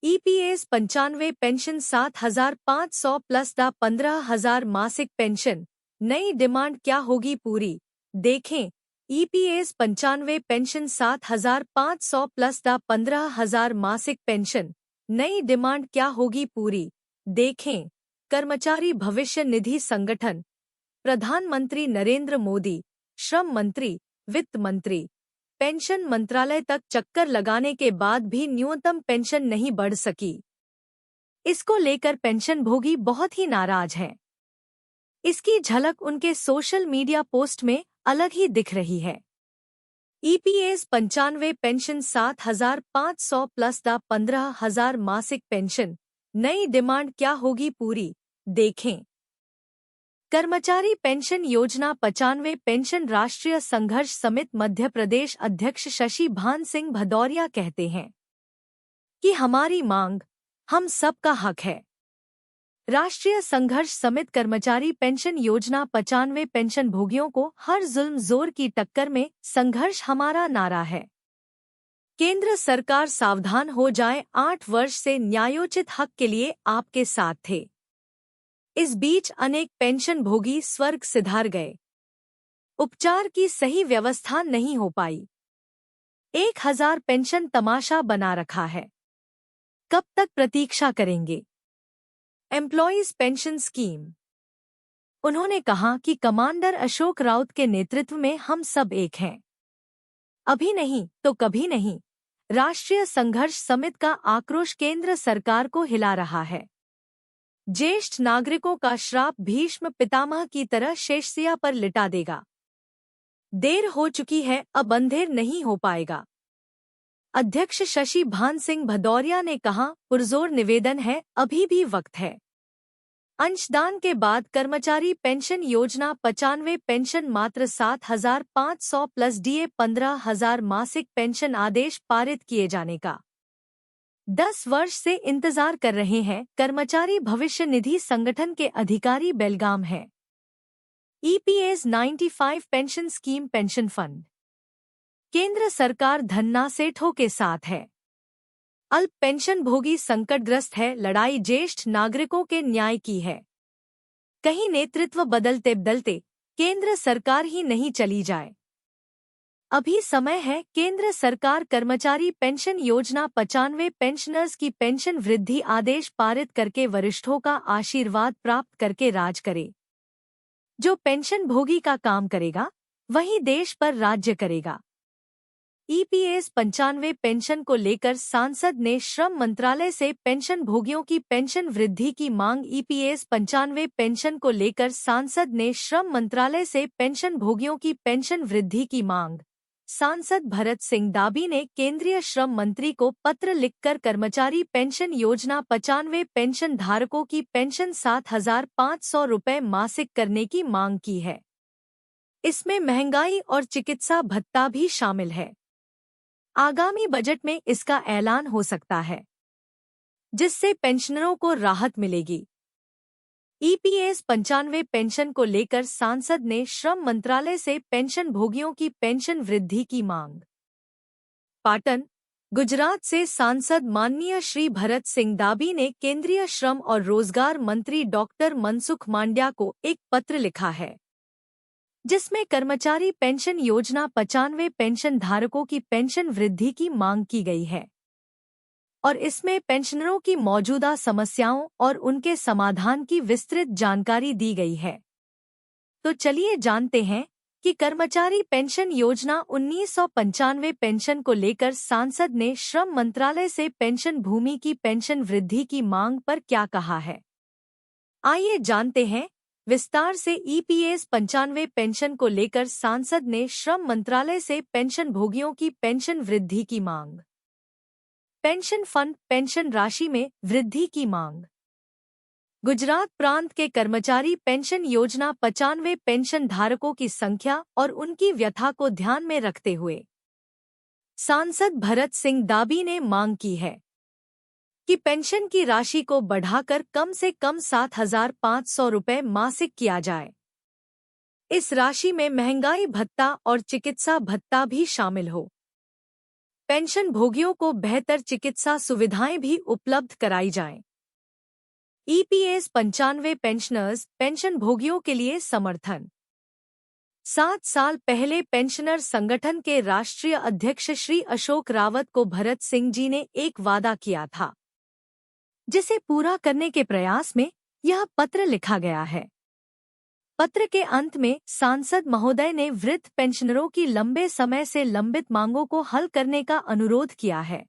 EPS 95 pension 7,500 plus the 15,000 मासिक pension, नई demand क्या होगी पूरी? देखें, ईपीएस 95 पेंशन 7,500 प्लस द 15,000 मासिक पेंशन, नई डिमांड क्या होगी पूरी? देखें, कर्मचारी भविष्य निधि संगठन, प्रधानमंत्री नरेंद्र मोदी, श्रम मंत्री, वित्त मंत्री, पेंशन मंत्रालय तक चक्कर लगाने के बाद भी न्यूनतम पेंशन नहीं बढ़ सकी। इसको लेकर पेंशनभोगी बहुत ही नाराज हैं। इसकी झलक उनके सोशल मीडिया पोस्ट में अलग ही दिख रही है। ईपीएस 95 पेंशन 7,500 प्लस द 15,000 मासिक पेंशन, नई डिमांड क्या होगी पूरी? देखें, कर्मचारी पेंशन योजना 95 पेंशन राष्ट्रीय संघर्ष समिति मध्य प्रदेश अध्यक्ष शशि भान सिंह भदौरिया कहते हैं कि हमारी मांग हम सबका हक है। राष्ट्रीय संघर्ष समिति कर्मचारी पेंशन योजना 95 पेंशन भोगियों को हर जुल्म जोर की टक्कर में संघर्ष हमारा नारा है। केंद्र सरकार सावधान हो जाए, 8 वर्ष से न्यायोचित हक के लिए आपके साथ थे। इस बीच अनेक पेंशन भोगी स्वर्ग सिधार गए। उपचार की सही व्यवस्था नहीं हो पाई। 1,000 पेंशन तमाशा बना रखा है। कब तक प्रतीक्षा करेंगे? Employees pension scheme. उन्होंने कहा कि कमांडर अशोक राउत के नेतृत्व में हम सब एक हैं। अभी नहीं तो कभी नहीं। राष्ट्रीय संघर्ष समिति का आक्रोश केंद्र सरकार को हिला रहा है। ज्येष्ठ नागरिकों का श्राप भीष्म पितामह की तरह शेषसिया पर लिटा देगा। देर हो चुकी है, अब अंधेर नहीं हो पाएगा। अध्यक्ष शशि भान सिंह भदौरिया ने कहा, पुरजोर निवेदन है, अभी भी वक्त है। अंशदान के बाद कर्मचारी पेंशन योजना 95 पेंशन मात्र 7,500 प्लस डीए 15,000 मासिक पेंशन आदेश पारित किए जाने का 10 वर्ष से इंतजार कर रहे हैं। कर्मचारी भविष्य निधि संगठन के अधिकारी बेलगाम हैं। EPS 95 pension scheme pension fund, केंद्र सरकार धन्ना सेठों के साथ है। अल्प पेंशन भोगी संकटग्रस्त है, लड़ाई ज्येष्ठ नागरिकों के न्याय की है। कहीं नेतृत्व बदलते बदलते केंद्र सरकार ही नहीं चली जाए। अभी समय है, केंद्र सरकार कर्मचारी पेंशन योजना 95 पेंशनर्स की पेंशन वृद्धि आदेश पारित करके वरिष्ठों का आशीर्वाद प्राप्त करके राज करे। जो पेंशन भोगी का काम करेगा वही देश पर राज्य करेगा। ईपीएस 95 पेंशन को लेकर सांसद ने श्रम मंत्रालय से पेंशन भोगियों की पेंशन वृद्धि की मांग। ईपीएस 95 पेंशन को लेकर सांसद ने श्रम मंत्रालय से पेंशन भोगियों की पेंशन वृद्धि की मांग। सांसद भरत सिंह दाबी ने केंद्रीय श्रम मंत्री को पत्र लिखकर कर्मचारी पेंशन योजना 95 पेंशन धारकों की पेंशन 7,500 रुपये मासिक करने की मांग की है। इसमें महंगाई और चिकित्सा भत्ता भी शामिल है। आगामी बजट में इसका ऐलान हो सकता है, जिससे पेंशनरों को राहत मिलेगी। ईपीएस 95 पेंशन को लेकर सांसद ने श्रम मंत्रालय से पेंशन भोगियों की पेंशन वृद्धि की मांग। पाटन, गुजरात से सांसद माननीय श्री भरत सिंह दाबी ने केंद्रीय श्रम और रोजगार मंत्री डॉक्टर मनसुख मांड्या को एक पत्र लिखा है, जिसमें कर्मचारी पेंशन योजना 95 पेंशन धारकों की पेंशन वृद्धि की मांग की गई है और इसमें पेंशनरों की मौजूदा समस्याओं और उनके समाधान की विस्तृत जानकारी दी गई है। तो चलिए जानते हैं कि कर्मचारी पेंशन योजना 1995 पेंशन को लेकर सांसद ने श्रम मंत्रालय से पेंशन भूमि की पेंशन वृद्धि की मांग पर क्या कहा है। आइए जानते हैं विस्तार से। ईपीएस 95 पेंशन को लेकर सांसद ने श्रम मंत्रालय से पेंशन भोगियों की पेंशन वृद्धि की मांग। पेंशन फंड पेंशन राशि में वृद्धि की मांग। गुजरात प्रांत के कर्मचारी पेंशन योजना 95 पेंशन धारकों की संख्या और उनकी व्यथा को ध्यान में रखते हुए सांसद भरत सिंह दाबी ने मांग की है कि पेंशन की राशि को बढ़ाकर कम से कम 7,500 रुपये मासिक किया जाए। इस राशि में महंगाई भत्ता और चिकित्सा भत्ता भी शामिल हो। पेंशन भोगियों को बेहतर चिकित्सा सुविधाएं भी उपलब्ध कराई जाएं। ईपीएस 95 पेंशनर्स पेंशन भोगियों के लिए समर्थन। 7 साल पहले पेंशनर संगठन के राष्ट्रीय अध्यक्ष श्री अशोक रावत को भरत सिंह जी ने एक वादा किया था, जिसे पूरा करने के प्रयास में यह पत्र लिखा गया है। पत्र के अंत में सांसद महोदय ने वृद्ध पेंशनरों की लंबे समय से लंबित मांगों को हल करने का अनुरोध किया है।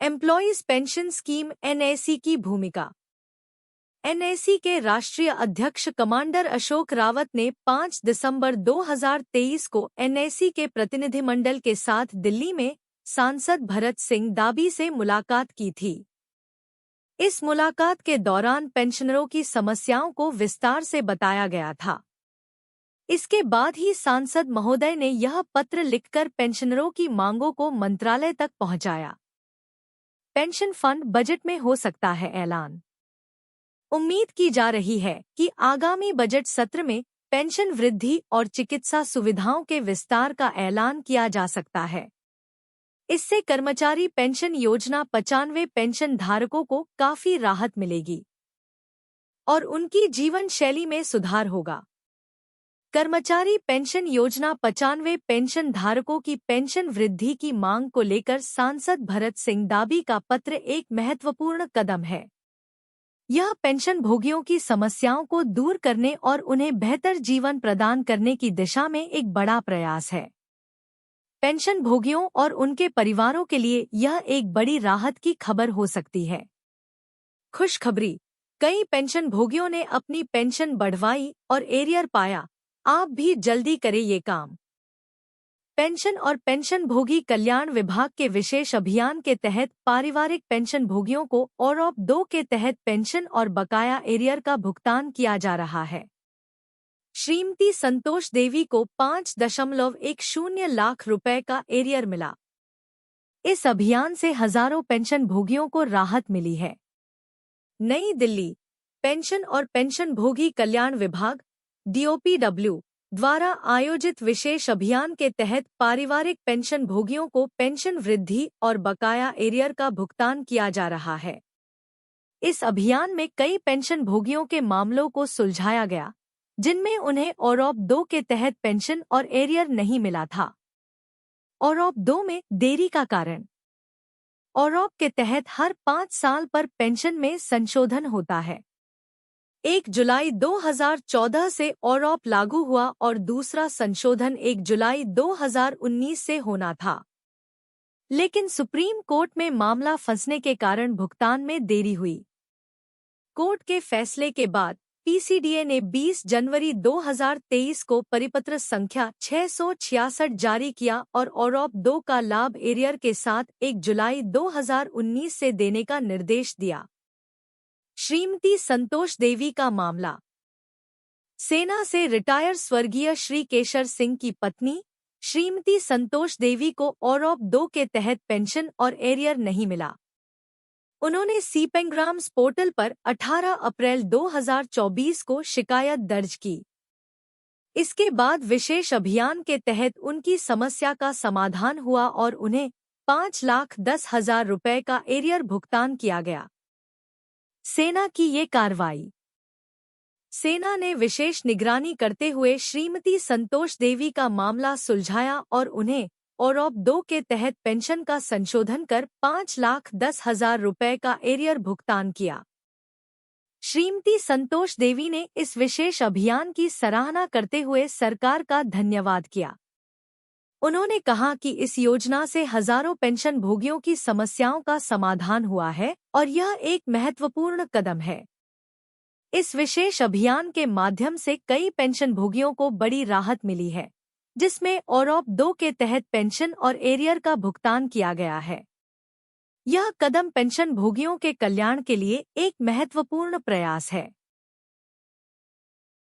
एम्प्लॉयज पेंशन स्कीम एनएसी की भूमिका। एनएसी के राष्ट्रीय अध्यक्ष कमांडर अशोक रावत ने 5 दिसंबर 2023 को एनएसी के प्रतिनिधिमंडल के साथ दिल्ली में सांसद भरत सिंह दाबी से मुलाकात की थी। इस मुलाकात के दौरान पेंशनरों की समस्याओं को विस्तार से बताया गया था। इसके बाद ही सांसद महोदय ने यह पत्र लिखकर पेंशनरों की मांगों को मंत्रालय तक पहुंचाया। पेंशन फंड बजट में हो सकता है ऐलान। उम्मीद की जा रही है कि आगामी बजट सत्र में पेंशन वृद्धि और चिकित्सा सुविधाओं के विस्तार का ऐलान किया जा सकता है। इससे कर्मचारी पेंशन योजना 95 पेंशन धारकों को काफी राहत मिलेगी और उनकी जीवन शैली में सुधार होगा। कर्मचारी पेंशन योजना 95 पेंशन धारकों की पेंशन वृद्धि की मांग को लेकर सांसद भरत सिंह दाबी का पत्र एक महत्वपूर्ण कदम है। यह पेंशन भोगियों की समस्याओं को दूर करने और उन्हें बेहतर जीवन प्रदान करने की दिशा में एक बड़ा प्रयास है। पेंशन भोगियों और उनके परिवारों के लिए यह एक बड़ी राहत की खबर हो सकती है। खुशखबरी, कई पेंशन भोगियों ने अपनी पेंशन बढ़वाई और एरियर पाया। आप भी जल्दी करें ये काम। पेंशन और पेंशन भोगी कल्याण विभाग के विशेष अभियान के तहत पारिवारिक पेंशन भोगियों को OROP 2 के तहत पेंशन और बकाया एरियर का भुगतान किया जा रहा है। श्रीमती संतोष देवी को 5.10 लाख रुपए का एरियर मिला। इस अभियान से हजारों पेंशन भोगियों को राहत मिली है। नई दिल्ली, पेंशन और पेंशन भोगी कल्याण विभाग DOPW द्वारा आयोजित विशेष अभियान के तहत पारिवारिक पेंशन भोगियों को पेंशन वृद्धि और बकाया एरियर का भुगतान किया जा रहा है। इस अभियान में कई पेंशन भोगियों के मामलों को सुलझाया गया, जिनमें उन्हें OROP 2 के तहत पेंशन और एरियर नहीं मिला था। OROP 2 में देरी का कारण। OROP के तहत हर 5 साल पर पेंशन में संशोधन होता है। 1 जुलाई 2014 से OROP लागू हुआ और दूसरा संशोधन 1 जुलाई 2019 से होना था, लेकिन सुप्रीम कोर्ट में मामला फंसने के कारण भुगतान में देरी हुई। कोर्ट के फैसले के बाद PCDA ने 20 जनवरी 2023 को परिपत्र संख्या 666 जारी किया और OROP 2 का लाभ एरियर के साथ 1 जुलाई 2019 से देने का निर्देश दिया। श्रीमती संतोष देवी का मामला। सेना से रिटायर स्वर्गीय श्री केशर सिंह की पत्नी श्रीमती संतोष देवी को OROP 2 के तहत पेंशन और एरियर नहीं मिला। उन्होंने सीपेंग्राम्स पोर्टल पर 18 अप्रैल 2024 को शिकायत दर्ज की। इसके बाद विशेष अभियान के तहत उनकी समस्या का समाधान हुआ और उन्हें 5,10,000 रुपए का एरियर भुगतान किया गया। सेना की ये कार्रवाई। सेना ने विशेष निगरानी करते हुए श्रीमती संतोष देवी का मामला सुलझाया और उन्हें OROP 2 के तहत पेंशन का संशोधन कर 5,10,000 रुपए का एरियर भुगतान किया। श्रीमती संतोष देवी ने इस विशेष अभियान की सराहना करते हुए सरकार का धन्यवाद किया। उन्होंने कहा कि इस योजना से हजारों पेंशन भोगियों की समस्याओं का समाधान हुआ है और यह एक महत्वपूर्ण कदम है। इस विशेष अभियान के माध्यम से कई पेंशन भोगियों को बड़ी राहत मिली है, जिसमें OROP 2 के तहत पेंशन और एरियर का भुगतान किया गया है। यह कदम पेंशन भोगियों के कल्याण के लिए एक महत्वपूर्ण प्रयास है।